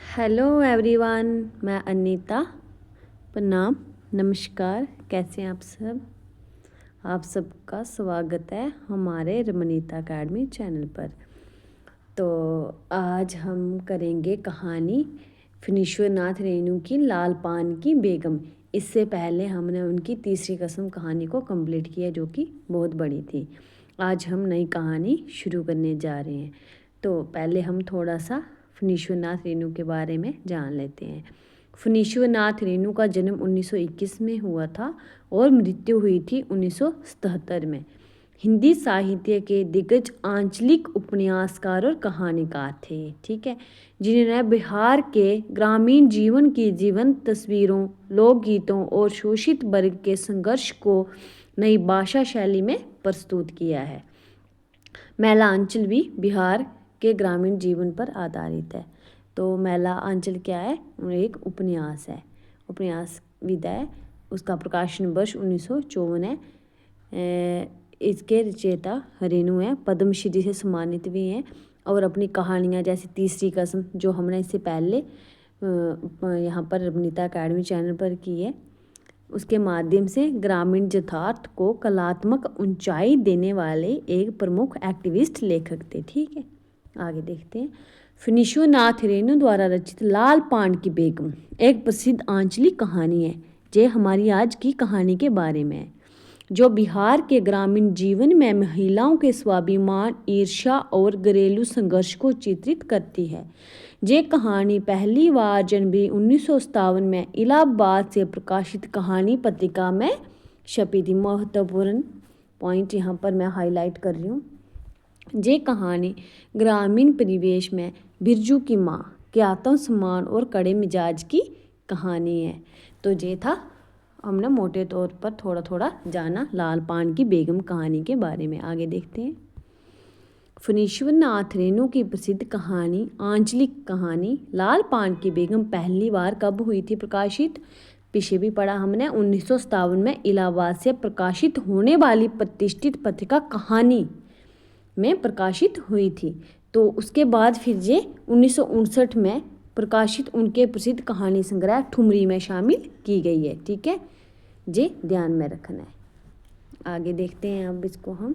Hello everyone, मैं अनीता। प्रणाम, नमस्कार। कैसे हैं आप सब? आप सबका स्वागत है हमारे रमनीता अकेडमी चैनल पर। तो आज हम करेंगे कहानी फणीश्वर नाथ रेणु की लाल पान की बेगम। इससे पहले हमने उनकी तीसरी कसम कहानी को कंप्लीट किया, जो कि बहुत बड़ी थी। आज हम नई कहानी शुरू करने जा रहे हैं। तो पहले हम थोड़ा सा फणीश्वर नाथ रेणु के बारे में जान लेते हैं। फणीश्वर नाथ रेणु का जन्म 1921 में हुआ था और मृत्यु हुई थी 1977 में। हिंदी साहित्य के दिग्गज आंचलिक उपन्यासकार और कहानीकार थे, ठीक है, जिन्होंने बिहार के ग्रामीण जीवन की जीवंत तस्वीरों, लोकगीतों और शोषित वर्ग के संघर्ष को नई भाषा शैली में प्रस्तुत किया है। मैला अंचल भी बिहार के ग्रामीण जीवन पर आधारित है। तो मैला अंचल क्या है? एक उपन्यास है, उपन्यास विधा है। उसका प्रकाशन वर्ष 1954 है। इसके रचयिता रेणु हैं, पद्मश्री से सम्मानित भी हैं और अपनी कहानियाँ जैसे तीसरी कसम, जो हमने इससे पहले यहाँ पर रमनीता अकेडमी चैनल पर की है, उसके माध्यम से ग्रामीण यथार्थ को कलात्मक ऊंचाई देने वाले एक प्रमुख एक्टिविस्ट लेखक थे, ठीक है। आगे देखते हैं। फणीश्वर नाथ रेणु द्वारा रचित लाल पान की बेगम एक प्रसिद्ध आंचलिक कहानी है, जो हमारी आज की कहानी के बारे में है, जो बिहार के ग्रामीण जीवन में महिलाओं के स्वाभिमान, ईर्ष्या और घरेलू संघर्ष को चित्रित करती है। ये कहानी पहली बार जनवरी 1957 में इलाहाबाद से प्रकाशित कहानी पत्रिका में छपी थी। महत्वपूर्ण पॉइंट यहाँ पर मैं हाईलाइट कर रही हूँ। ये कहानी ग्रामीण परिवेश में बिरजू की माँ के आत्मसम्मान और कड़े मिजाज की कहानी है। तो ये था, हमने मोटे तौर पर थोड़ा थोड़ा जाना लाल पान की बेगम कहानी के बारे में। आगे देखते हैं। फणीश्वर नाथ रेणु की प्रसिद्ध कहानी आंचलिक कहानी लाल पान की बेगम पहली बार कब हुई थी प्रकाशित? पीछे भी पढ़ा हमने, 1957 में इलाहाबाद से प्रकाशित होने वाली प्रतिष्ठित पत्रिका कहानी में प्रकाशित हुई थी। तो उसके बाद फिर ये 1959 में प्रकाशित उनके प्रसिद्ध कहानी संग्रह ठुमरी में शामिल की गई है, ठीक है, ये ध्यान में रखना है। आगे देखते हैं अब इसको हम।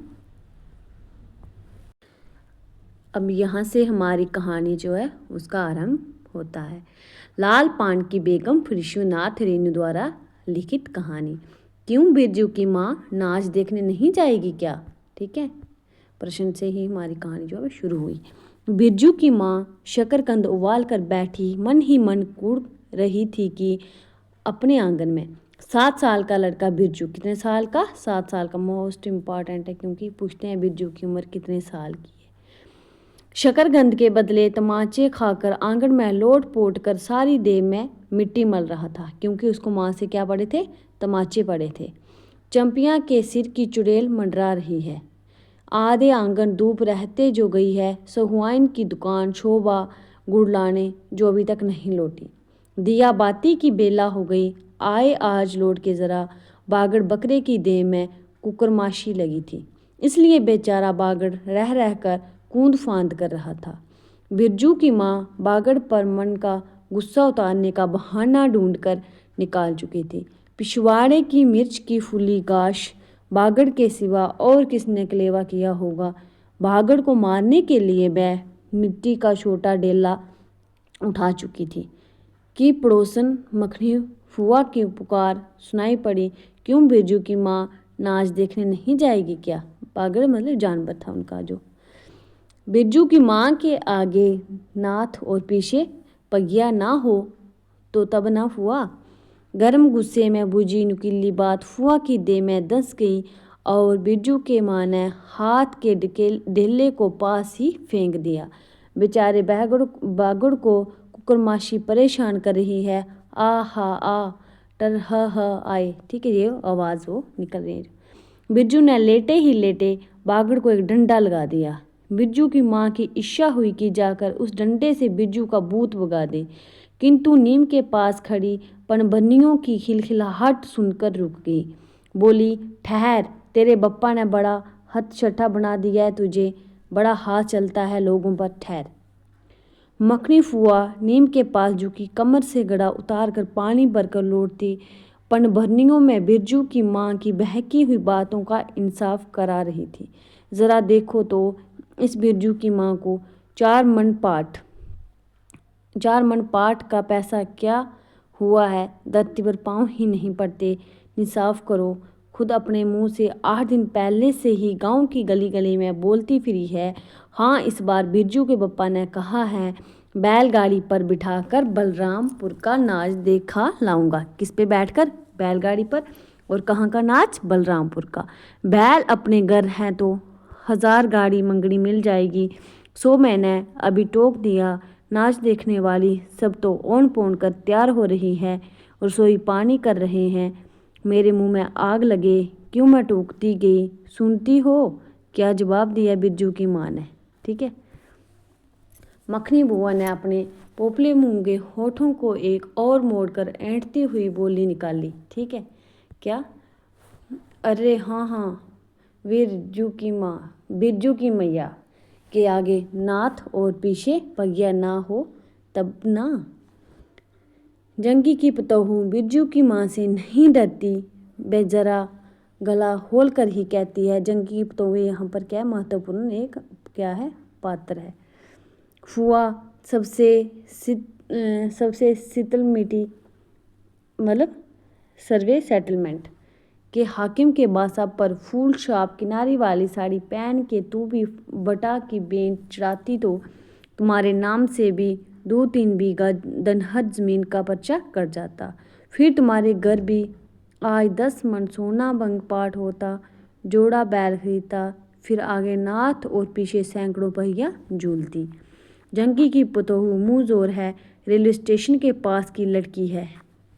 अब यहाँ से हमारी कहानी जो है उसका आरंभ होता है। लाल पान की बेगम फणीश्वर नाथ रेणु द्वारा लिखित कहानी। क्यों बिरजू की माँ नाच देखने नहीं जाएगी क्या? ठीक है, प्रश्न से ही हमारी कहानी जो है शुरू हुई। बिरजू की माँ शकरकंद उबाल कर बैठी मन ही मन कूड़ रही थी कि अपने आंगन में 7 साल का लड़का बिरजू, कितने साल का? 7 साल का, मोस्ट इम्पॉर्टेंट है क्योंकि पूछते हैं बिरजू की उम्र कितने साल की है। शकरकंद के बदले तमाचे खाकर आंगन में लोट पोट कर सारी देह में मिट्टी मल रहा था, क्योंकि उसको माँ से क्या पड़े थे? तमाचे पड़े थे। चंपिया के सिर की चुड़ैल मंडरा रही है। आधे आंगन धूप रहते जो गई है। सहुआइन की दुकान शोभा गुड़ लाने जो अभी तक नहीं लौटी। दिया बाती की बेला हो गई, आए आज लौट के जरा। बागड़ बकरे की देह में कुकरमाशी लगी थी, इसलिए बेचारा बागड़ रह रहकर कूंद फांद कर रहा था। बिरजू की माँ बागड़ पर मन का गुस्सा उतारने का बहाना ढूंढकर निकाल चुकी थी। पिछवाड़े की मिर्च की फूली गाश बागड़ के सिवा और किसने कलेवा किया होगा? बागड़ को मारने के लिए वह मिट्टी का छोटा डेला उठा चुकी थी कि पड़ोसन मखनी फुआ की पुकार सुनाई पड़ी। क्यों बिरजू की माँ नाच देखने नहीं जाएगी क्या? बागड़ मतलब जानवर था उनका। जो बिरजू की माँ के आगे नाथ और पीछे पगिया ना हो तो तब ना फुआ। गर्म गुस्से में बुझी नुकीली बात फुआ की देह में धंस गई और बिरजू के माँ ने हाथ के ढेले को पास ही फेंक दिया। बेचारे बागड़ को कुकरमाशी परेशान कर रही है। आ हा आ टर ह आए, ठीक है, ये आवाज़ वो निकल रही है। बिरजू ने लेटे ही लेटे बागड़ को एक डंडा लगा दिया। बिरजू की माँ की इच्छा हुई कि जाकर उस डंडे से बिरजू का भूत भगा दे, किंतु नीम के पास खड़ी पनबनियों की खिलखिलाहट सुनकर रुक गई। बोली, ठहर, तेरे बप्पा ने बड़ा हथछट्टा बना दिया है तुझे, बड़ा हाथ चलता है लोगों पर, ठहर। मखनी फुआ नीम के पास झुकी, कमर से घड़ा उतार कर पानी भरकर लौटती पनभरनियों में बिरजू की माँ की बहकी हुई बातों का इंसाफ करा रही थी। ज़रा देखो तो इस बिरजू की माँ को 4 मन पाट का पैसा क्या हुआ है, धरती पर पाँव ही नहीं पड़ते। इंसाफ करो, खुद अपने मुंह से 8 दिन पहले से ही गांव की गली गली में बोलती फिरी है। हाँ, इस बार बिरजू के पप्पा ने कहा है बैलगाड़ी पर बिठाकर बलरामपुर का नाच देखा लाऊंगा। किस पे बैठकर? बैलगाड़ी पर। और कहाँ का नाच? बलरामपुर का। बैल अपने घर हैं तो 1000 गाड़ी मंगनी मिल जाएगी। 100 मैंने अभी टोक दिया। नाच देखने वाली सब तो ओन पोन कर तैयार हो रही है, रसोई पानी कर रहे हैं। मेरे मुंह में आग लगे, क्यों मैं टोकती गई? सुनती हो क्या जवाब दिया बिरजू की माँ ने? ठीक है। मखनी बुआ ने अपने पोपले मुंह के होठों को एक और मोड़कर ऐंठती हुई बोली निकाली। ठीक है। क्या? अरे हाँ, बिरजू की मैया के आगे नाथ और पीछे पगिया ना हो तब ना। जंगी की पतोहू बिरजू की माँ से नहीं डरती, बेजरा गला खोल कर ही कहती है। जंगी की पतोहू यहाँ पर क्या महत्वपूर्ण एक क्या है पात्र है। फुआ सबसे शीतल मीठी मतलब सर्वे सेटलमेंट के हाकिम के बासा पर फूल छाप किनारी वाली साड़ी पहन के तू भी बटा की बेंच चढ़ाती तो तुम्हारे नाम से भी 2-3 बीघा दनहर जमीन का पर्चा कट जाता। फिर तुम्हारे घर भी आज 10 मन सोना बंग पाठ होता, जोड़ा बैल खरीदता, फिर आगे नाथ और पीछे सैकड़ों पहिया झूलती। जंगी की पतोहू मुँह जोर है, रेलवे स्टेशन के पास की लड़की है।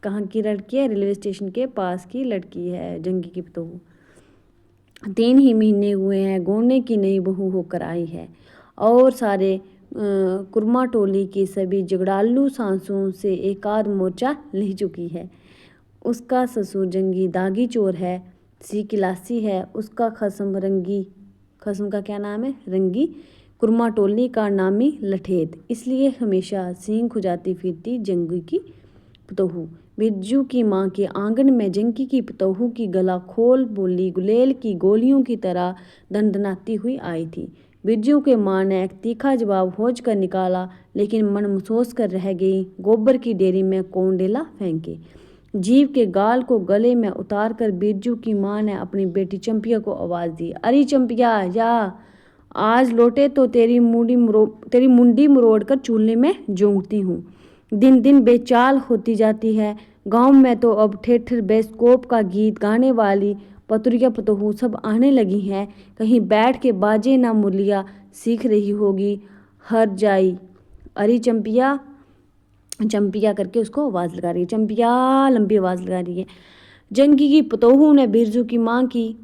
कहाँ की लड़की है? रेलवे स्टेशन के पास की लड़की है जंगी की पतोहू। 3 ही महीने हुए हैं, गोने की नई बहू होकर आई है और सारे कुरमा टोली की सभी जगड़ालू सांसों से एक आध मोर्चा ले चुकी है। उसका ससुर जंगी दागी चोर है, सी किलासी है। उसका खसम का क्या नाम है? रंगी। कुरमा टोली का नामी लठेत, इसलिए हमेशा सींग खुजाती फिरती जंगी की पतोहू। बिरजू की माँ के आंगन में जंगी की पतोहू की गला खोल बोली गुलेल की गोलियों की तरह दंदनाती हुई आई थी। बिरजू के माँ ने एक तीखा जवाब खोज कर निकाला, लेकिन मन महसूस कर रह गई। गोबर की डेरी में कौन डेला फेंके? जीव के गाल को गले में उतार कर बिरजू की माँ ने अपनी बेटी चंपिया को आवाज़ दी। अरे चंपिया, या आज लौटे तो तेरी मुंडी मरोड़ कर चूल्हे में झोंकती हूँ। दिन दिन बेचाल होती जाती है। गांव में तो अब ठेठर बेस्कोप का गीत गाने वाली पतुरिया पतोहू सब आने लगी हैं। कहीं बैठ के बाजे ना मुरलिया सीख रही होगी। हर जाई। अरे चंपिया, चंपिया करके उसको आवाज़ लगा रही है। चंपिया लंबी आवाज़ लगा रही है। जंगी की पतोहू ने बिरजू की माँ की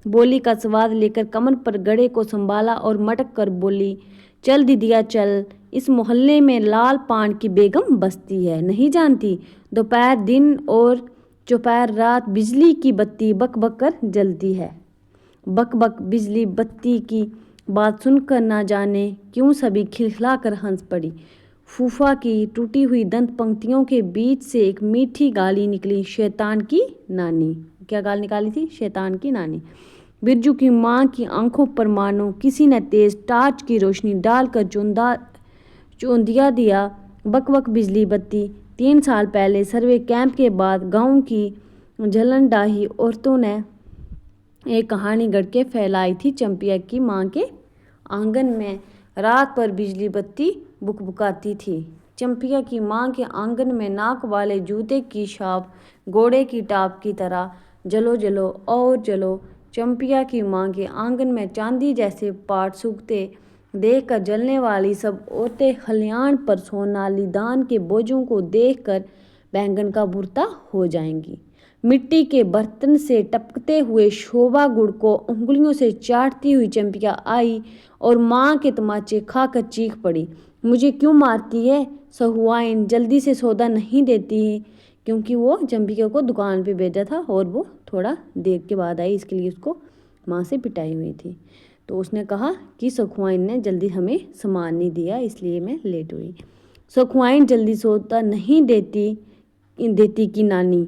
बोली का स्वाद लेकर कमर पर गड़े को संभाला और मटक कर बोली, चल दीदिया चल, इस मोहल्ले में लाल पान की बेगम बसती है, नहीं जानती? दोपहर दिन और चौपहर रात बिजली की बत्ती बक बक कर जलती है। बक बक बिजली बत्ती की बात सुनकर ना जाने क्यों सभी खिलखिला कर हंस पड़ी। फूफा की टूटी हुई दंत पंक्तियों के बीच से एक मीठी गाली निकली, शैतान की नानी। क्या गाल निकाली थी? शैतान की नानी। बिरजू की माँ की आंखों पर मानो किसी ने तेज टार्च की रोशनी डालकर चौंधिया दिया। बक बक बिजली बत्ती। 3 साल पहले सर्वे कैंप के बाद गांव की झलन डाही औरतों ने एक कहानी गढ़ के फैलाई थी। चंपिया की माँ के आंगन में रात पर बिजली बत्ती बुकबुकाती थी। चंपिया की माँ के आंगन में नाक वाले जूते की छाप घोड़े की टाप की तरह जलो जलो और जलो। चंपिया की माँ के आंगन में चांदी जैसे पाट सूखते देखकर जलने वाली सब औरतें खलियान पर सोनाली दान के बोझों को देखकर बैंगन का भुर्ता हो जाएंगी। मिट्टी के बर्तन से टपकते हुए शोभा गुड़ को उंगलियों से चाटती हुई चंपिया आई और माँ के तमाचे खाकर चीख पड़ी, मुझे क्यों मारती है? सहुआइन जल्दी से सौदा नहीं देती है, क्योंकि वो चंपिया को दुकान पे भेजा था और वो थोड़ा देर के बाद आई, इसके लिए उसको माँ से पिटाई हुई थी। तो उसने कहा कि सखुआइन ने जल्दी हमें सामान नहीं दिया, इसलिए मैं लेट हुई। सखुआइन जल्दी सोता नहीं देती कि नानी।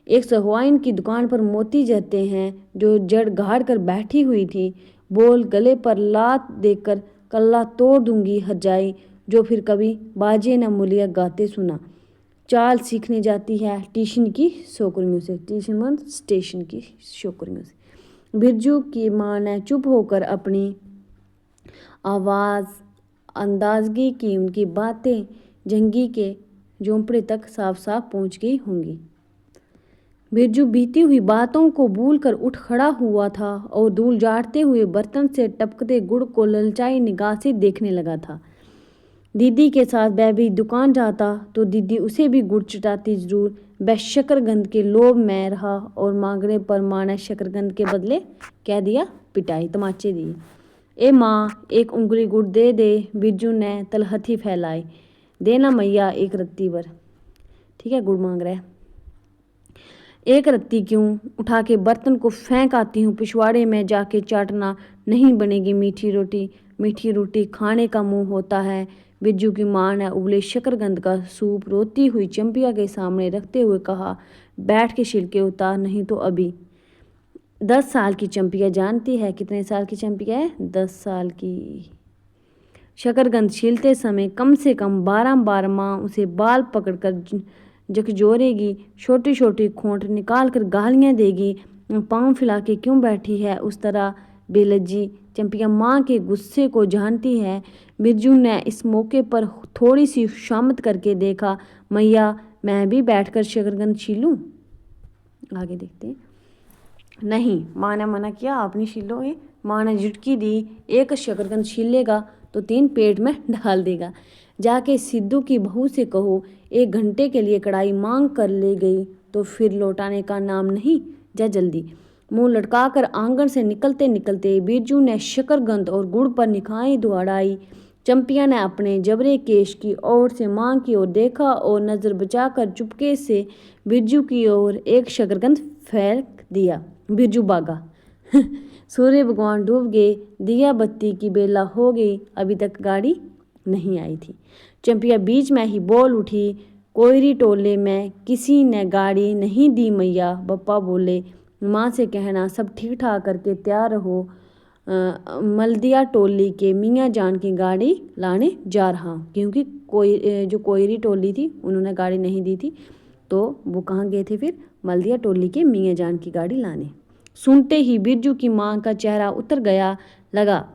एक सखुआइन की दुकान पर मोती जरते हैं जो जड़ गाड़ कर बैठी हुई थी। बोल गले पर लात देकर कल्ला तोड़ दूंगी हरजाई, जो फिर कभी बाजे न मुलिया गाते सुना। चाल सीखने जाती है ट्यूशन की छोकरियों से, ट्यूशन स्टेशन की छोकरियों से। बिरजू की माँ ने चुप होकर अपनी आवाज़ अंदाजगी की। उनकी बातें जंगी के झोंपड़े तक साफ साफ पहुंच गई होंगी। बिरजू बीती हुई बातों को भूल कर उठ खड़ा हुआ था और धूल झाड़ते हुए बर्तन से टपकते गुड़ को ललचाई निगाह से देखने लगा था। दीदी के साथ वह भी दुकान जाता तो दीदी उसे भी गुड़ चटाती जरूर। वह शकरगंद के लोभ में रहा और मांगने पर माँ ने शकरगंद के बदले कह दिया पिटाई, तमाचे दिए। ए माँ, एक उंगली गुड़ दे दे। बिरजू ने तलहथी फैलाई। देना मैया एक रत्ती भर। ठीक है, गुड़ मांग रहा है। एक रत्ती क्यों, उठा के बर्तन को फेंक आती हूँ, पिछवाड़े में जाके चाटना, नहीं बनेगी मीठी रोटी। मीठी रोटी खाने का मुंह होता है। बिरजू की माँ ने उबले शकरगंद का सूप रोती हुई चंपिया के सामने रखते हुए कहा, बैठ के छिलके उतार, नहीं तो अभी। 10 साल की चंपिया जानती है कितने साल की चंपिया है? 10 साल की। शकरगंद छीलते समय कम से कम 12 माँ उसे बाल पकड़कर झकझोरेगी, छोटी छोटी खोंट निकाल कर गालियाँ देगी। पाँव फैला के क्यों बैठी है उस तरह बेलज्जी? चंपिया माँ के गुस्से को जानती है। बिरजू ने इस मौके पर थोड़ी सी शामत करके देखा, मैया मैं भी बैठकर शकरगंद छीलूं? आगे देखते हैं। नहीं, माँ ने मना किया, आप नहीं छीलोगे। माँ ने झुटकी दी, एक शकरगंद छीलेगा तो 3 पेट में डाल देगा। जाके सिद्धू की बहू से कहो 1 घंटे के लिए कढ़ाई मांग कर ले गई तो फिर लौटाने का नाम नहीं। जा जल्दी। मुंह लटकाकर आंगन से निकलते निकलते बिरजू ने शकरगंद और गुड़ पर निगाहें दौड़ाई। चंपिया ने अपने जबरे केश की ओर से माँ की ओर देखा और नज़र बचाकर चुपके से बिरजू की ओर एक शकरगंद फेंक दिया। बिरजू भागा। सूर्य भगवान डूब गए, दिया बत्ती की बेला हो गई, अभी तक गाड़ी नहीं आई थी। चंपिया बीच में ही बोल उठी, कोयरी टोले में किसी ने गाड़ी नहीं दी मैया। बप्पा बोले, माँ से कहना सब ठीक ठाक करके तैयार रहो, मलदिया टोली के मियाँ जान की गाड़ी लाने जा रहा हूँ। क्योंकि जो कोयरी टोली थी उन्होंने गाड़ी नहीं दी थी, तो वो कहाँ गए थे फिर? मलदिया टोली के मियाँ जान की गाड़ी लाने। सुनते ही बिरजू की माँ का चेहरा उतर गया लगा।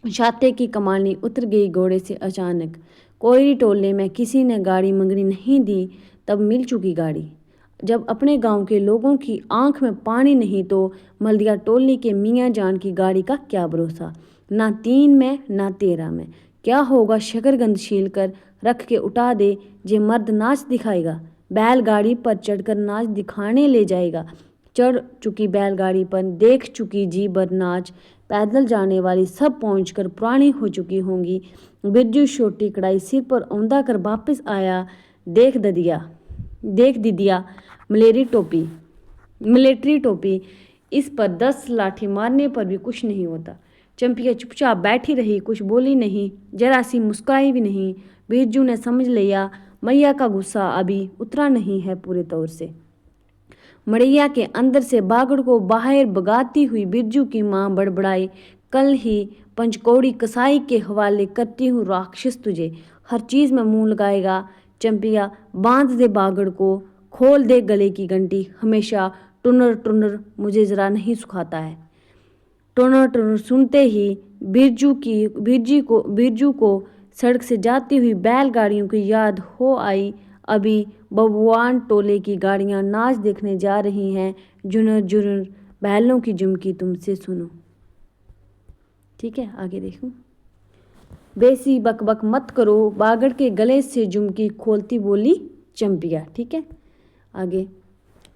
छाते की कमानी उतर गई घोड़े से अचानक। कोयरी टोले में किसी ने गाड़ी मंगनी नहीं दी, तब मिल चुकी गाड़ी। जब अपने गांव के लोगों की आंख में पानी नहीं तो मलदिया टोली के मियाँ जान की गाड़ी का क्या भरोसा? ना 3 में ना 13 में। क्या होगा शकरगंद छील कर रख के उठा दे, जे मर्द नाच दिखाएगा। बैलगाड़ी पर चढ़कर नाच दिखाने ले जाएगा। चढ़ चुकी बैलगाड़ी पर, देख चुकी जी भर नाच। पैदल जाने वाली सब पहुंचकर पुरानी हो चुकी होंगी। बिरजू छोटी कढ़ाई सिर पर औंधा कर वापस आया। देख दीदिया मिलिट्री टोपी, इस पर 10 लाठी मारने पर भी कुछ नहीं होता। चंपिया चुपचाप बैठी रही, कुछ बोली नहीं, जरा सी मुस्कुराई भी नहीं। बिरजू ने समझ लिया मैया का गुस्सा अभी उतरा नहीं है पूरे तौर से। मड़ैया के अंदर से बागड़ को बाहर भगाती हुई बिरजू की माँ बड़बड़ाई, कल ही पंचकौड़ी कसाई के हवाले करती हूँ राक्षस तुझे, हर चीज़ में मुंह लगाएगा। चंपिया बांध दे बागड़ को, खोल दे गले की घंटी, हमेशा टुनर टुनर मुझे जरा नहीं सुखाता है। टुनर टुनर सुनते ही बिरजू को सड़क से जाती हुई बैलगाड़ियों की याद हो आई। अभी बबुआन टोले की गाड़ियां नाच देखने जा रही हैं। जुनर जुनर बैलों की जुमकी तुमसे सुनो। ठीक है, आगे देखूं। बेसी बकबक मत करो, बागड़ के गले से जुमकी खोलती बोली चंपिया। ठीक है, आगे।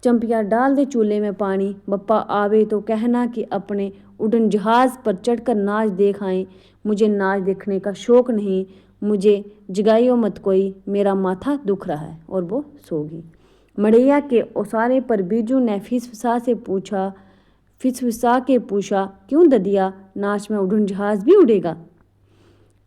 चंपिया डाल दे चूल्हे में पानी, बप्पा आवे तो कहना कि अपने उड़न जहाज पर चढ़कर नाच देख आए। मुझे नाच देखने का शौक नहीं, मुझे जगाइयो मत कोई, मेरा माथा दुख रहा है। और वो सो गई। मड़ैया के ओसारे पर बिरजू ने फीसफिसा से पूछा, फिसफिसा के पूछा, क्यों ददिया, नाच में उड़न जहाज भी उड़ेगा?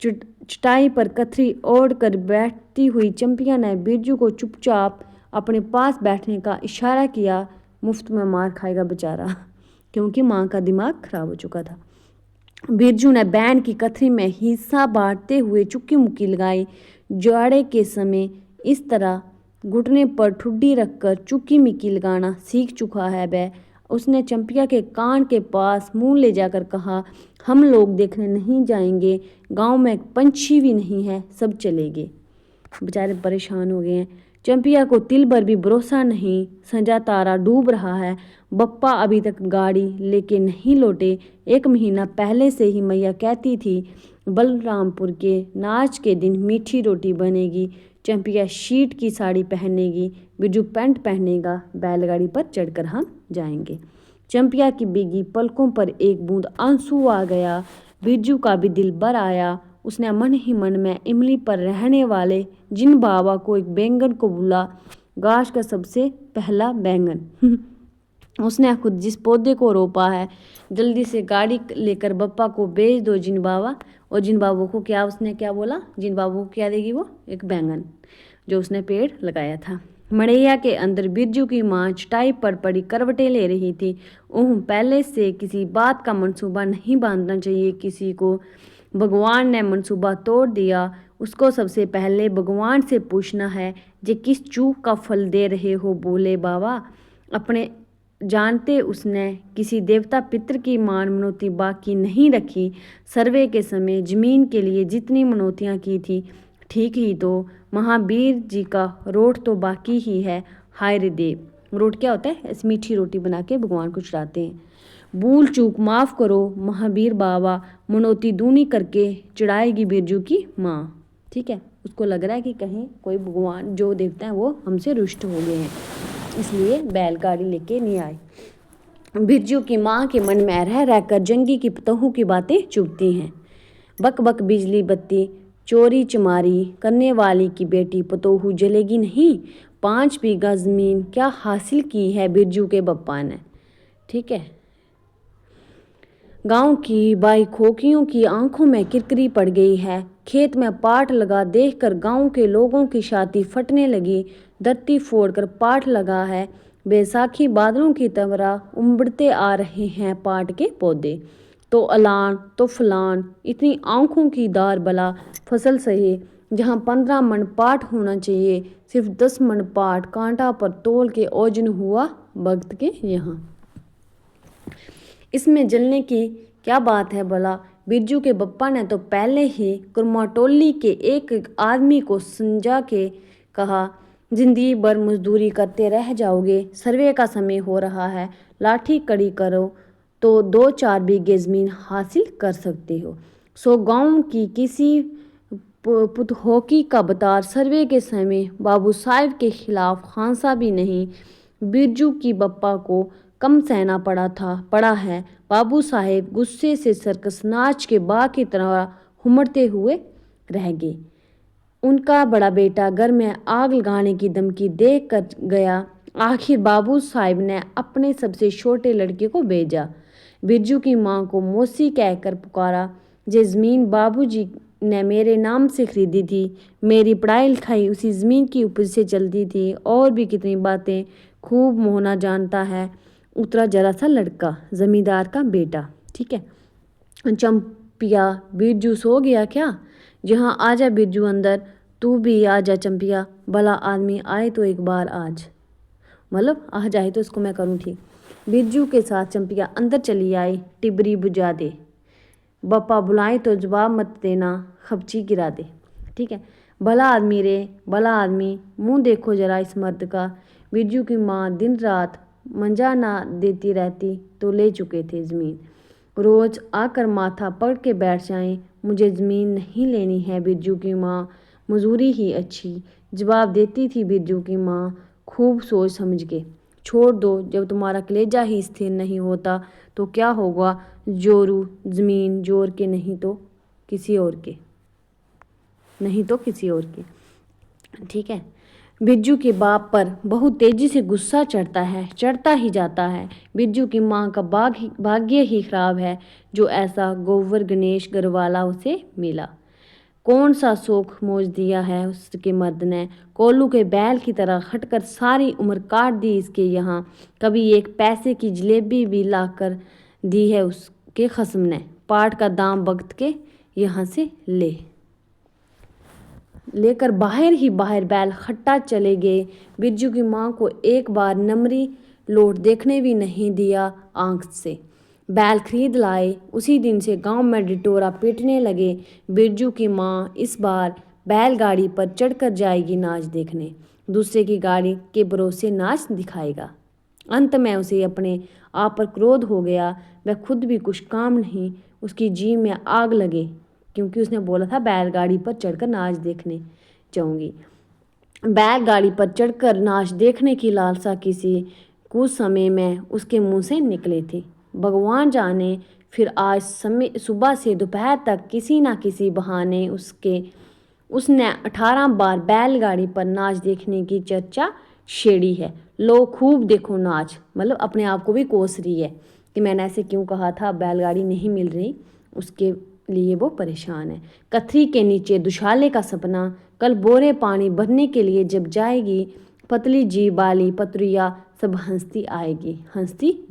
चटाई पर कथरी ओढ़ कर बैठती हुई चंपिया ने बिरजू को चुपचाप अपने पास बैठने का इशारा किया। मुफ्त में मार खाएगा बेचारा, क्योंकि माँ का दिमाग खराब हो चुका था। बिरजू ने बैंड की कथरी में हिस्सा बांटते हुए चुक्की मुक्की लगाई। जाड़े के समय इस तरह घुटने पर ठुड्डी रखकर चुक्की मिक्की लगाना सीख चुका है वह। उसने चंपिया के कान के पास मुंह ले जाकर कहा, हम लोग देखने नहीं जाएंगे, गांव में पंछी भी नहीं है, सब चले गए। बेचारे परेशान हो गए हैं। चंपिया को तिल भर भी भरोसा नहीं। संजा तारा डूब रहा है। बप्पा अभी तक गाड़ी लेके नहीं लौटे। 1 महीना पहले से ही मैया कहती थी बलरामपुर के नाच के दिन मीठी रोटी बनेगी। चंपिया शीट की साड़ी पहनेगी, बिरजू पैंट पहनेगा, बैलगाड़ी पर चढ़कर हम जाएंगे। चंपिया की भीगी पलकों पर एक बूंद आंसू आ गया। बिरजू का भी दिल भर आया। उसने मन ही मन में इमली पर रहने वाले जिन बाबा को एक बैंगन को बोला, गाछ का सबसे पहला बैंगन। उसने खुद जिस पौधे को रोपा है, जल्दी से गाड़ी लेकर बप्पा को भेज दो जिन बाबा। और जिन बाबू को क्या, उसने क्या बोला, जिन बाबू को क्या देगी वो, एक बैंगन जो उसने पेड़ लगाया था। मड़ैया के अंदर बिरजू की माँ चटाई पर पड़ी करवटें ले रही थी। पहले से किसी बात का मंसूबा नहीं बांधना चाहिए किसी को। भगवान ने मंसूबा तोड़ दिया। उसको सबसे पहले भगवान से पूछना है, जे किस चूक का फल दे रहे हो बोले बाबा। अपने जानते उसने किसी देवता पितर की मान मनौती बाकी नहीं रखी। सर्वे के समय जमीन के लिए जितनी मनौतियाँ की थी, ठीक ही तो महावीर जी का रोट तो बाकी ही है। हाय रे देव। रोट क्या होता है? ऐसी मीठी रोटी बना के भगवान को चढ़ाते हैं। भूल चूक माफ़ करो महावीर बाबा, मनौती दूनी करके चढ़ाएगी बिरजू की माँ। ठीक है, उसको लग रहा है कि कहीं कोई भगवान जो देवता है वो हमसे रुष्ट हो गए हैं, इसलिए बैलगाड़ी लेके नहीं आए। बिरजू की माँ के मन में रह रहकर जंगी की पतोहू की बातें चुभती हैं। बक बक बिजली बत्ती, चोरी चमारी करने वाली की बेटी पतोहू जलेगी नहीं। 5 बीघा जमीन क्या हासिल की है बिरजू के बप्पा ने। ठीक है, गांव की बाई खोखियों की आंखों में किरकिरी पड़ गई है। खेत में पाट लगा देखकर गांव के लोगों की छाती फटने लगी। धरती फोड़कर पाट लगा है। बैसाखी बादलों की तरह उमड़ते आ रहे हैं पाट के पौधे। तो अलान तो फलान, इतनी आंखों की दार बला फसल सही। जहाँ 15 मन पाट होना चाहिए, सिर्फ 10 मन पाट कांटा पर तोल के ओजन हुआ भक्त के यहाँ। इसमें जलने की क्या बात है भला। बिरजू के बप्पा ने तो पहले ही कुरमाटोली के एक आदमी को समझा के कहा, जिंदगी भर मजदूरी करते रह जाओगे, सर्वे का समय हो रहा है, लाठी कड़ी करो तो 2-4 बीघे जमीन हासिल कर सकते हो। सो गांव की किसी पुतहोकी का बतार सर्वे के समय बाबू साहब के खिलाफ खांसा भी नहीं। बिरजू की बप्पा को कम सहना पड़ा है। बाबू साहेब गुस्से से सर्कस नाच के बाघ की तरह हुमड़ते हुए रह गए। उनका बड़ा बेटा घर में आग लगाने की धमकी देख कर गया। आखिर बाबू साहब ने अपने सबसे छोटे लड़के को भेजा। बिरजू की माँ को मौसी कहकर पुकारा। जे ज़मीन बाबूजी ने मेरे नाम से खरीदी थी, मेरी पढ़ाई लिखाई उसी ज़मीन की उपज से चलती थी, और भी कितनी बातें खूब मोहना जानता है। उतरा जरा सा लड़का, जमींदार का बेटा। ठीक है, चंपिया, बिरजू सो गया क्या? जहाँ आजा बिरजू अंदर, तू भी आजा चंपिया, भला आदमी आए तो एक बार आज, मतलब आ जाए तो इसको मैं करूँ ठीक। बिरजू के साथ चंपिया अंदर चली आई। टिबरी बुझा दे, बप्पा बुलाए तो जवाब मत देना, खपची गिरा दे। ठीक है, भला आदमी रे, भला आदमी, मुंह देखो जरा इस मर्द का। बिरजू की माँ दिन रात मंजा ना देती रहती तो ले चुके थे ज़मीन। रोज़ आकर माथा पकड़ के बैठ जाएं, मुझे ज़मीन नहीं लेनी है। बिरजू की माँ, मजूरी ही अच्छी, जवाब देती थी बिरजू की माँ खूब सोच समझ के। छोड़ दो, जब तुम्हारा कलेजा ही स्थिर नहीं होता तो क्या होगा। जोरू ज़मीन जोर के, नहीं तो किसी और के, नहीं तो किसी और के। ठीक है, बिरजू के बाप पर बहुत तेजी से गुस्सा चढ़ता ही जाता है। बिरजू की माँ का भाग्य ही खराब है जो ऐसा गोबर गणेश घरवाला उसे मिला। कौन सा शौक मौज दिया है उसके मर्द ने, कोल्लू के बैल की तरह खटकर सारी उम्र काट दी इसके यहाँ। कभी एक पैसे की जलेबी भी लाकर दी है उसके खस्म ने। पाट का दाम वक्त के यहाँ से लेकर बाहर ही बाहर बैल खट्टा चले गए। बिरजू की माँ को एक बार नमरी लोट देखने भी नहीं दिया आंख से। बैल खरीद लाए, उसी दिन से गांव में डिटोरा पीटने लगे। बिरजू की माँ इस बार बैलगाड़ी पर चढ़कर जाएगी नाच देखने, दूसरे की गाड़ी के भरोसे नाच दिखाएगा। अंत में उसे अपने आप पर क्रोध हो गया। वह खुद भी कुछ काम नहीं, उसकी जी में आग लगे क्योंकि उसने बोला था बैलगाड़ी पर चढ़कर नाच देखने जाऊंगी। बैलगाड़ी पर चढ़कर नाच देखने की लालसा किसी कुछ समय में उसके मुंह से निकले थी। भगवान जाने फिर आज सुबह से दोपहर तक किसी ना किसी बहाने उसने 18 बार बैलगाड़ी पर नाच देखने की चर्चा छेड़ी है। लो खूब देखो नाच, मतलब अपने आप को भी कोस रही है कि मैंने ऐसे क्यों कहा था, बैलगाड़ी नहीं मिल रही, उसके लिए वो परेशान है। कथरी के नीचे दुशाले का सपना, कल बोरे पानी भरने के लिए जब जाएगी, पतली जी बाली पतरिया सब हंसती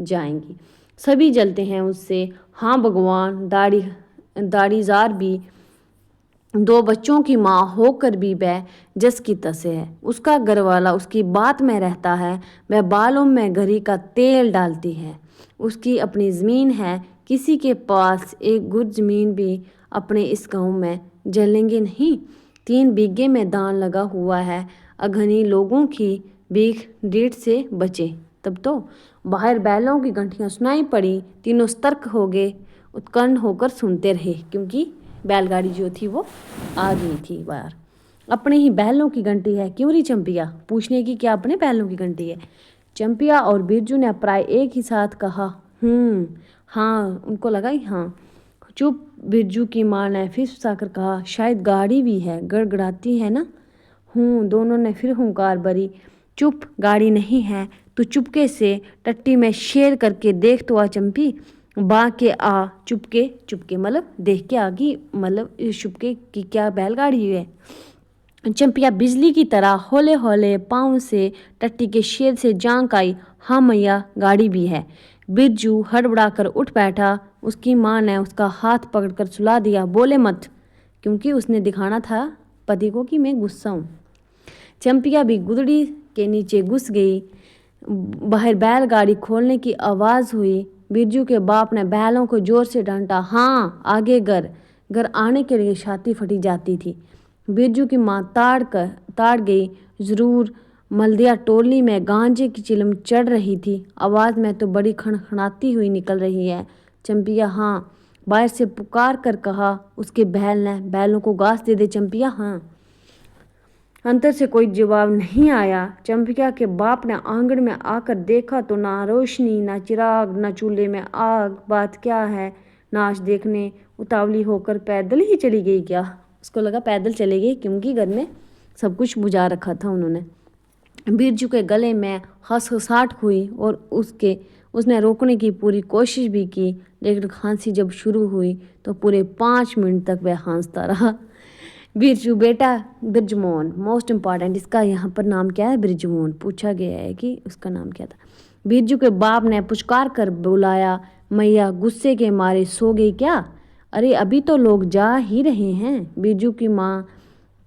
जाएंगी। सभी जलते हैं उससे। हाँ भगवान, दाढ़ीजार भी 2 बच्चों की माँ होकर भी वह जस की तस है। उसका घरवाला उसकी बात में रहता है, वह बालों में घरी का तेल डालती है। उसकी अपनी ज़मीन है, किसी के पास एक गुर ज़मीन भी अपने इस गांव में जलेंगे नहीं। 3 बीघे में दान लगा हुआ है, अघनी लोगों की भीख डीठ से बचे। तब तो बाहर बैलों की घंटियां सुनाई पड़ी। तीनों सतर्क हो गए, उत्कंठ होकर सुनते रहे क्योंकि बैलगाड़ी जो थी वो आ गई थी बाहर। अपने ही बैलों की घंटी है क्यों री चंपिया, पूछने की क्या अपने बैलों की घंटी है। चंपिया और बिरजू ने प्राय एक ही साथ कहा हाँ। उनको लगा ही हाँ। चुप, बिरजू की माँ ने फिर सुसाकर कहा, शायद गाड़ी भी है, गड़गड़ाती है ना। दोनों ने फिर हुंकार भरी। चुप, गाड़ी नहीं है, तू चुपके से टट्टी में शेर करके देख तो आ चंपी। बा के आ, चुपके मतलब देख के आ गई, मतलब चुपके की क्या बैलगाड़ी है। चंपिया बिजली की तरह हौले हौले पाँव से टट्टी के शेर से जांक आई। हाँ मैया, गाड़ी भी है। बिरजू हड़बड़ा कर उठ बैठा। उसकी माँ ने उसका हाथ पकड़कर सुला दिया। बोले मत, क्योंकि उसने दिखाना था पति को कि मैं गुस्सा हूँ। चंपिया भी गुदड़ी के नीचे घुस गई। बाहर बैलगाड़ी खोलने की आवाज़ हुई। बिरजू के बाप ने बैलों को जोर से डांटा। हाँ, आगे घर आने के लिए छाती फटी जाती थी। बिरजू की माँ ताड़ गई। जरूर मलदिया टोली में गांजे की चिलम चढ़ रही थी। आवाज़ में तो बड़ी खनखनाती हुई निकल रही है। चंपिया हाँ, बाहर से पुकार कर कहा उसके बैल ने। बैलों को घास दे दे चंपिया हाँ। अंतर से कोई जवाब नहीं आया। चंपिया के बाप ने आंगन में आकर देखा तो ना रोशनी, ना चिराग, ना चूल्हे में आग। बात क्या है, नाच देखने उतावली होकर पैदल ही चली गई क्या। उसको लगा पैदल चली गई क्योंकि घर में सब कुछ बुझा रखा था उन्होंने। बिरजू के गले में हंसहसाहट हुई और उसने रोकने की पूरी कोशिश भी की, लेकिन खांसी जब शुरू हुई तो पूरे 5 मिनट तक वह हंसता रहा। बिरजू बेटा, बिरजमोहन मोस्ट इम्पॉर्टेंट, इसका यहाँ पर नाम क्या है, बिरजमोहन पूछा गया है कि उसका नाम क्या था। बिरजू के बाप ने पुचकार कर बुलाया। मैया गुस्से के मारे सो गई क्या। अरे अभी तो लोग जा ही रहे हैं। बिरजू की माँ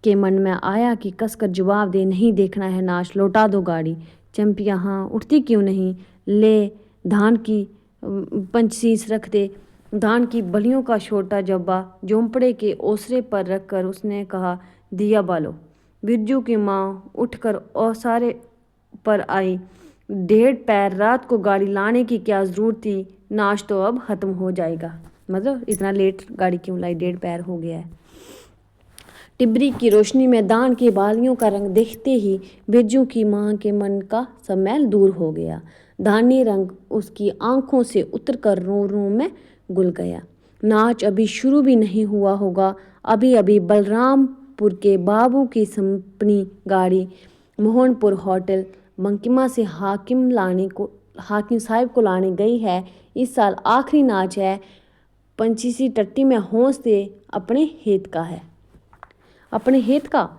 के मन में आया कि कसकर जवाब दे, नहीं देखना है नाच, लौटा दो गाड़ी। चंपिया हाँ, उठती क्यों नहीं, ले धान की पंचशीश रख दे। धान की बलियों का छोटा जब्बा झोंपड़े के ओसरे पर रखकर उसने कहा, दिया बालो। बिरजू की माँ उठकर ओसारे पर आई। 1.5 पैर रात को गाड़ी लाने की क्या ज़रूरत थी, नाच तो अब ख़त्म हो जाएगा। मतलब इतना लेट गाड़ी क्यों लाई, 1.5 पैर हो गया है। टिबरी की रोशनी में दान की बालियों का रंग देखते ही बिरजू की माँ के मन का सब मैल दूर हो गया। धानी रंग उसकी आंखों से उतरकर रो में घुल गया। नाच अभी शुरू भी नहीं हुआ होगा। अभी अभी बलरामपुर के बाबू की संपनी गाड़ी मोहनपुर होटल बंकिमा से हाकिम साहब को लाने गई है। इस साल आखिरी नाच है। पंचीसी टट्टी में होश से अपने हित का है। अपने हित का?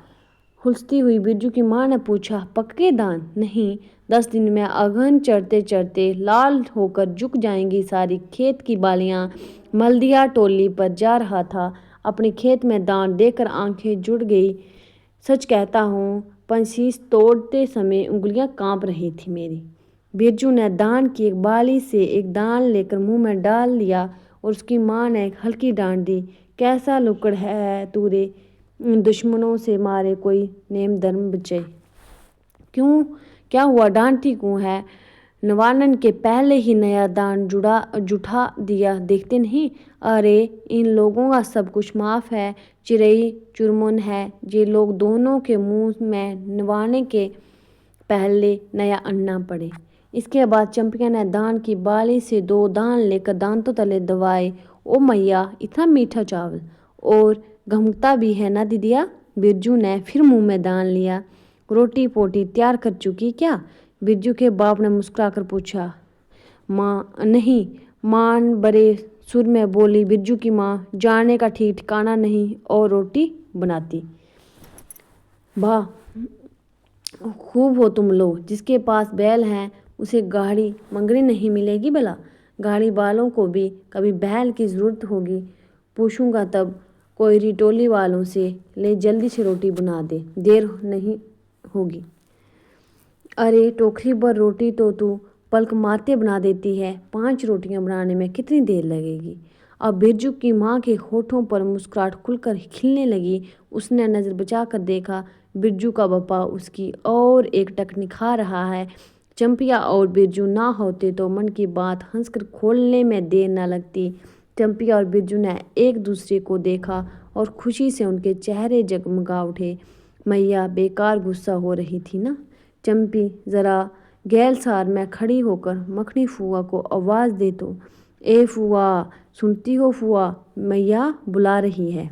हुलसती हुई बिरजू की माँ ने पूछा। पक्के दान? नहीं, 10 दिन में अगहन चढ़ते चढ़ते लाल होकर झुक जाएंगी सारी खेत की बालियां। मल्दिया टोली पर जा रहा था। अपने खेत में दान देकर आंखें जुड़ गई। सच कहता हूँ, पंशीस तोड़ते समय उंगलियां कांप रही थी मेरी। बिरजू ने दान की एक बाली से एक दान लेकर मुंह में डाल लिया और उसकी माँ ने एक हल्की डांट दी। कैसा लुकड़ है तू रे, दुश्मनों से मारे कोई नेम धर्म बचे। क्यों, क्या हुआ, डांटती क्यों है? नवानन के पहले ही नया दान जुटा दिया, देखते नहीं? अरे इन लोगों का सब कुछ माफ है। चिरई चुरमुन है ये लोग दोनों के मुंह में नवाने के पहले नया अन्ना पड़े। इसके बाद चंपिया ने दान की बाली से 2 दान लेकर दांतों तले दबाए। ओ मैया, इतना मीठा चावल और घमकता भी है ना दीदिया। बिरजू ने फिर मुंह में दान लिया। रोटी पोटी तैयार कर चुकी क्या? बिरजू के बाप ने मुस्कुराकर पूछा। माँ नहीं, मान बड़े सुर में बोली बिरजू की माँ। जाने का ठीक ठिकाना नहीं और रोटी बनाती। वाह, खूब हो तुम लोग। जिसके पास बैल हैं उसे गाड़ी मंगनी नहीं मिलेगी भला। गाड़ी वालों को भी कभी बैल की ज़रूरत होगी। पूछूंगा तब कोई रिटोली वालों से ले जल्दी से रोटी बना दे, देर नहीं होगी। अरे टोकरी भर रोटी तो तू पलक मारते बना देती है। 5 रोटियां बनाने में कितनी देर लगेगी? अब बिरजू की माँ के होठों पर मुस्कुराहट खुलकर खिलने लगी। उसने नज़र बचाकर देखा, बिरजू का बप्पा उसकी और एक टक निखा रहा है। चंपिया और बिरजू ना होते तो मन की बात हंसकर खोलने में देर न लगती। चंपिया और बिरजू ने एक दूसरे को देखा और खुशी से उनके चेहरे जगमगा उठे। मैया बेकार गुस्सा हो रही थी ना? चंपी जरा गैलसार में खड़ी होकर मखनी फुआ को आवाज़ दे तो। ए फुआ, सुनती हो फुआ, मैया बुला रही है।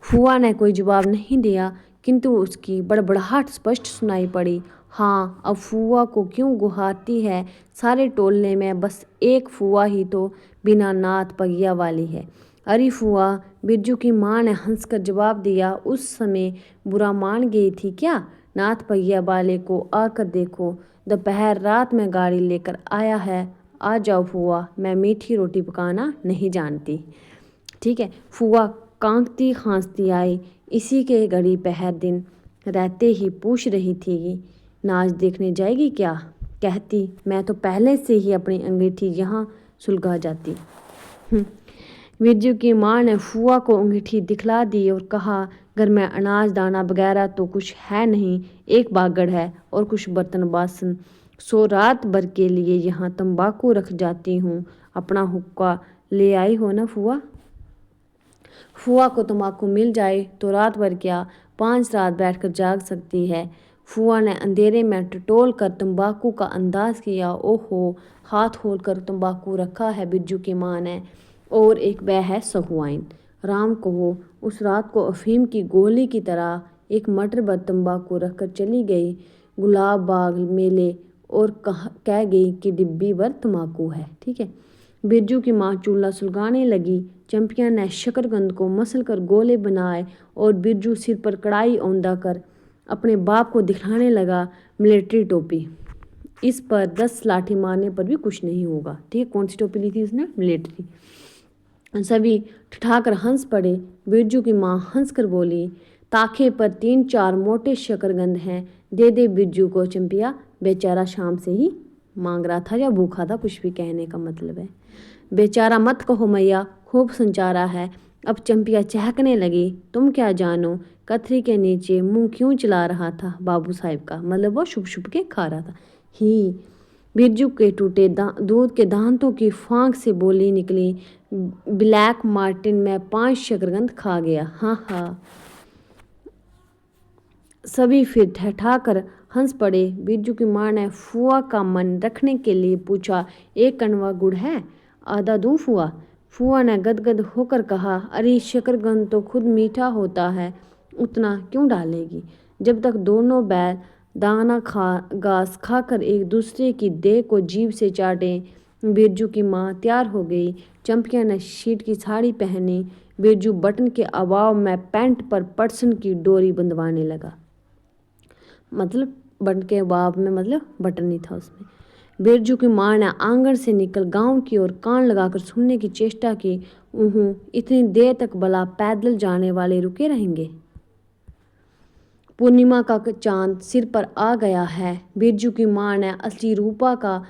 फुआ ने कोई जवाब नहीं दिया, किंतु उसकी बड़बड़ाहट स्पष्ट सुनाई पड़ी। हाँ, अब फुआ को क्यों गुहारती है? सारे टोलने में बस एक फुआ ही तो बिना नात पगिया वाली है। अरे फुआ, बिरजू की माँ ने हंसकर जवाब दिया। उस समय बुरा मान गई थी क्या? नाथ पगिया वाले को आकर देखो, दोपहर रात में गाड़ी लेकर आया है। आ जाओ फुआ, मैं मीठी रोटी पकाना नहीं जानती। ठीक है। फुआ कांकती खांसती आई। इसी के घड़ी पहर दिन रहते ही पूछ रही थी, नाच देखने जाएगी क्या? कहती मैं तो पहले से ही अपनी अंगीठी यहाँ सुलगा जाती। बिरजू की माँ ने फुआ को अंगीठी दिखला दी और कहा, घर में अनाज दाना वगैरह तो कुछ है नहीं, एक बागड़ है और कुछ बर्तन बासन। सो रात भर के लिए यहाँ तंबाकू रख जाती हूँ। अपना हुक्का ले आई हो ना फुआ? फुआ को तंबाकू मिल जाए तो रात भर क्या 5 रात बैठकर जाग सकती है। फुआ ने अंधेरे में टटोल कर तंबाकू का अंदाज किया। ओहो, हाथ खोल कर तंबाकू रखा है बिरजू की माँ ने, और एक वह है सहुआइन। राम को हो, उस रात को अफीम की गोली की तरह एक मटर भर तंबाकू रखकर चली गई गुलाब बाग मेले और कह गई कि डिब्बी भर तंबाकू है। ठीक है। बिरजू की माँ चूल्हा सुलगाने लगी। चंपिया ने शकरकंद को मसल कर गोले बनाए और बिरजू सिर पर कढ़ाई औंधा कर अपने बाप को दिखाने लगा। मिलिट्री टोपी, इस पर 10 लाठी मारने पर भी कुछ नहीं होगा। ठीक है। कौन सी टोपी ली थी उसने? मिलिट्री। सभी ठठाकर हंस पड़े। बिरजू की माँ हंसकर बोली, ताखे पर 3-4 मोटे शकरकंद हैं, दे दे बिरजू को। चंपिया बेचारा शाम से ही मांग रहा था या भूखा था, कुछ भी कहने का मतलब है। बेचारा मत कहो मैया, खूब संचारा है। अब चंपिया चहकने लगी। तुम क्या जानो कथरी के नीचे मुंह क्यों चला रहा था बाबू साहिब का, मतलब वो छुप छुप के खा रहा था। ही बिरजू के टूटे दूध के दांतों की फांक से बोली निकली, ब्लैक मार्टिन में 5 शकरकंद खा गया। हाँ हाँ। सभी फिर ठठाकर हंस पड़े। बिरजू की माँ ने फुआ का मन रखने के लिए पूछा, एक कणवा गुड़ है, आधा दूं फुआ? फुआ ने गदगद होकर कहा, अरे शकरकंद तो खुद मीठा होता है उतना क्यों डालेगी? जब तक दोनों बैल दाना घास खाकर एक दूसरे की देह को जीभ से चाटें। बिरजू की माँ तैयार हो गई। चंपिया ने शीट की साड़ी पहनी। बिरजू बटन के अभाव में पैंट पर पटसन की डोरी बंधवाने लगा। मतलब बटन के अभाव में मतलब बटन नहीं था उसमें। बिरजू की माँ ने आंगन से निकल गांव की ओर कान लगाकर सुनने की चेष्टा की। इतनी देर तक भला पैदल जाने वाले रुके रहेंगे? पूर्णिमा का चांद सिर पर आ गया है। बिरजू की माँ ने असली रूपा का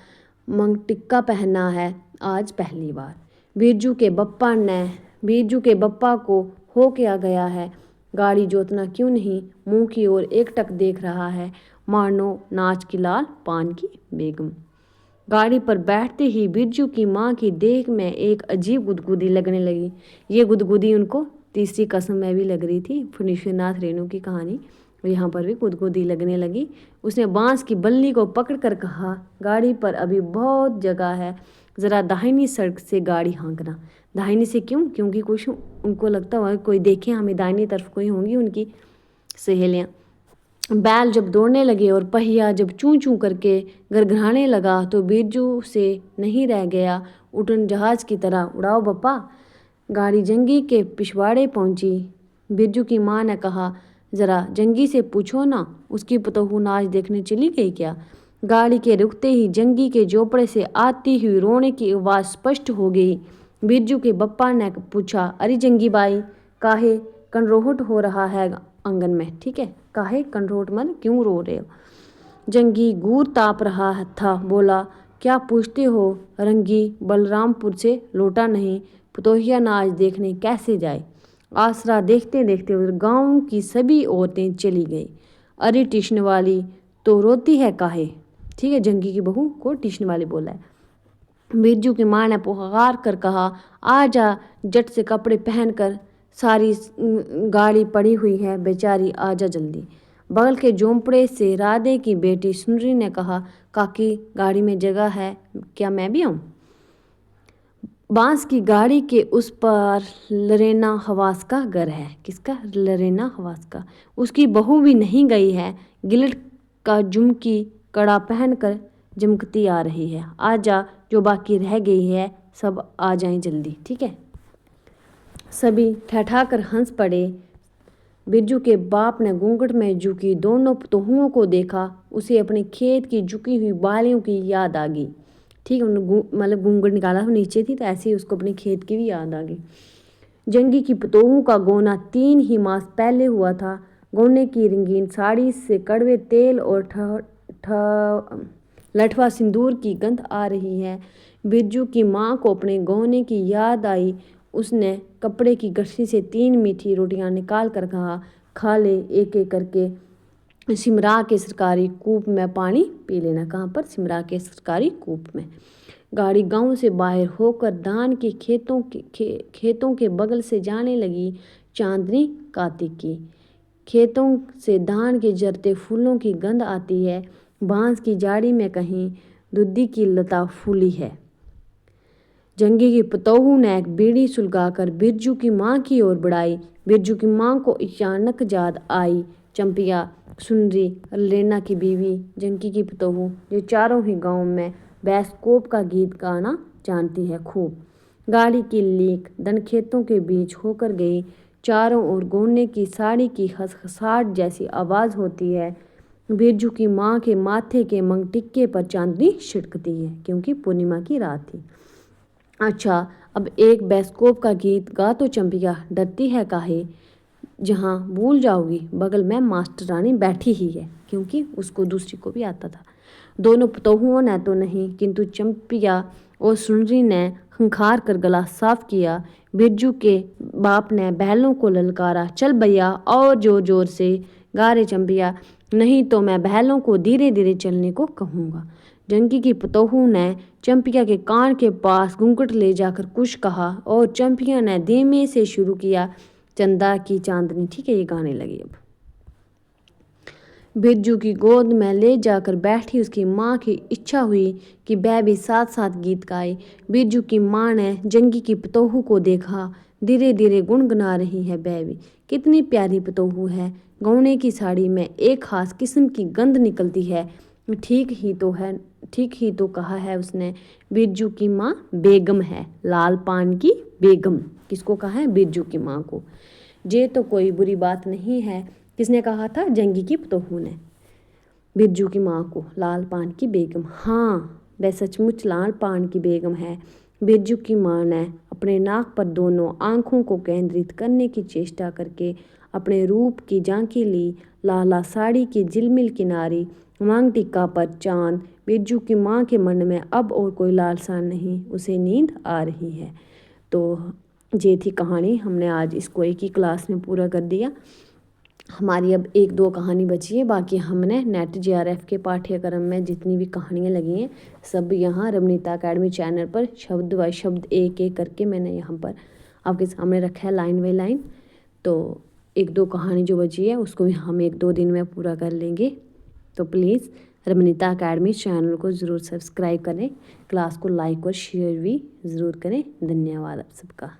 मंगटिक्का पहना है आज पहली बार। बिरजू के बप्पा को हो क्या गया है? गाड़ी जोतना क्यों नहीं? मुंह की ओर एकटक देख रहा है, मानो नाच की लाल पान की बेगम। गाड़ी पर बैठते ही बिरजू की माँ की देह में एक अजीब गुदगुदी लगने लगी। ये गुदगुदी उनको तीसरी कसम में भी लग रही थी। फणीश्वरनाथ रेणु की कहानी, यहाँ पर भी गुदगुदी लगने लगी। उसने बांस की बल्ली को पकड़कर कहा, गाड़ी पर अभी बहुत जगह है, जरा दाहिनी सड़क से गाड़ी हाँकना। दाहिनी से क्यों? क्योंकि कुछ उनको लगता हुआ कोई देखे हमें, दाहिनी तरफ कोई होंगी उनकी सहेलियाँ। बैल जब दौड़ने लगे और पहिया जब चूं चूं करके गरगराने लगा तो बिरजू से नहीं रह गया उड़न जहाज की तरह, उड़ाओ बप्पा। गाड़ी जंगी के पिछवाड़े पहुंची। बिरजू की माँ ने कहा, जरा जंगी से पूछो ना, उसकी पतोहू नाच देखने चली गई क्या? गाड़ी के रुकते ही जंगी के झोपड़े से आती हुई रोने की आवाज़ स्पष्ट हो गई। बिरजू के बप्पा ने पूछा, अरे जंगी बाई, काहे कनरोहट हो रहा है आंगन में? ठीक है, काहे कनरोहट मन क्यों रो रहे हो? जंगी गूर ताप रहा था, बोला, क्या पूछते हो रंगी, बलरामपुर से लौटा नहीं, पतोहिया नाच देखने कैसे जाए? आसरा देखते देखते उधर गांव की सभी औरतें चली गई। अरे टिशन वाली तो रोती है काहे? ठीक है, जंगी की बहू को टिशन वाली बोला है। बिरजू की माँ ने पुकार कर कहा, आ जा, जट से कपड़े पहनकर, सारी गाड़ी पड़ी हुई है, बेचारी आ जा जल्दी। बगल के झोंपड़े से राधे की बेटी सुनरी ने कहा, काकी गाड़ी में जगह है क्या, मैं भी आऊँ? बांस की गाड़ी के उस पर लरेना हवास का घर है। किसका? लरेना हवास का। उसकी बहू भी नहीं गई है, गिलट का झुमकी कड़ा पहनकर जमकती आ रही है। आजा, जो बाकी रह गई है सब आ जाएं जल्दी। ठीक है, सभी ठठाकर हंस पड़े। बिरजू के बाप ने घूंघट में झुकी दोनों पतोहुओं को देखा। उसे अपने खेत की झुकी हुई बालियों की याद आ गई। ठीक है, उन्होंने मतलब घूंघट निकाला नीचे थी, तो ऐसे ही उसको अपने खेत की भी याद आ गई। जंगी की पतोहू का गोना 3 ही मास पहले हुआ था। गोने की रंगीन साड़ी से कड़वे तेल और लठवा सिंदूर की गंध आ रही है। बिरजू की माँ को अपने गोने की याद आई। उसने कपड़े की गठरी से 3 मीठी रोटियां निकाल कर कहा, खा ले एक एक करके, सिमरा के सरकारी कूप में पानी पी लेना। कहाँ पर? सिमरा के सरकारी कूप में। गाड़ी गांव से बाहर होकर धान के खेतों के बगल से जाने लगी। चांदनी कार्तिक की। खेतों से धान के जरते फूलों की गंध आती है। बांस की झाड़ी में कहीं दुधी की लता फूली है। जंगी की पतोहू ने एक बीड़ी सुलगाकर बिरजू की माँ की ओर बढ़ाई। बिरजू की माँ को अचानक याद आई चंपिया, सुनरी, लेना की बीवी, जंगी की पतोहू, ये चारों ही गांव में बैस्कोप का गीत गाना जानती है खूब। गाड़ी की लीक दनखेतों के बीच होकर गई। चारों ओर गोने की साड़ी की खसखसाहट जैसी आवाज़ होती है। बिरजू की माँ के माथे के मंगटिक्के पर चांदनी छिटकती है, क्योंकि पूर्णिमा की रात थी। अच्छा, अब एक बैस्कोप का गीत गा तो चंपिया, डरती है काहे? जहाँ भूल जाओगी बगल में मास्टर रानी बैठी ही है, क्योंकि उसको दूसरी को भी आता था। दोनों पतोहुओं ने तो नहीं, किंतु चंपिया और सुनरी ने खंखार कर गला साफ किया। बिरजू के बाप ने बैलों को ललकारा, चल भैया और जोर जोर से गा रे चंपिया, नहीं तो मैं बैलों को धीरे धीरे चलने को कहूँगा। जंगी की पतोहू ने चंपिया के कान के पास घूंघट ले जाकर कुछ कहा और चंपिया ने धीमे से शुरू किया, चंदा की चांदनी। ठीक है, ये गाने लगी। अब बिरजू की गोद में ले जाकर बैठी उसकी माँ की इच्छा हुई कि वह भी साथ साथ गीत गाए। बिरजू की माँ ने जंगी की पतोहू को देखा। धीरे धीरे गुनगुना रही है बेबी, कितनी प्यारी पतोहू है, गौने की साड़ी में एक खास किस्म की गंध निकलती है। ठीक ही तो कहा है उसने, बिरजू की माँ बेगम है, लाल पान की बेगम। किसको कहा है? बिरजू की माँ को। ये तो कोई बुरी बात नहीं है। किसने कहा था? जंगी की पतोहू ने बिरजू की माँ को लाल पान की बेगम। हाँ, वह सचमुच लाल पान की बेगम है। बिरजू की माँ ने अपने नाक पर दोनों आंखों को केंद्रित करने की चेष्टा करके अपने रूप की झांकी ली। लाला साड़ी की झिलमिल किनारी, मांग टिक्का पर चांद। बिरजू की माँ के मन में अब और कोई लालसा नहीं, उसे नींद आ रही है। तो ये थी कहानी। हमने आज इसको एक ही क्लास में पूरा कर दिया। हमारी अब 1-2 कहानी बची है, बाकी हमने नेट JRF के पाठ्यक्रम में जितनी भी कहानियाँ लगी हैं सब यहाँ रमनीता अकेडमी चैनल पर शब्द व शब्द एक एक करके मैंने यहाँ पर आपके सामने रखा है, लाइन बाई लाइन। तो 1-2 कहानी जो बची है उसको भी हम 1-2 दिन में पूरा कर लेंगे। तो प्लीज़ रमनीता अकेडमी चैनल को ज़रूर सब्सक्राइब करें, क्लास को लाइक और शेयर भी ज़रूर करें। धन्यवाद आप सबका।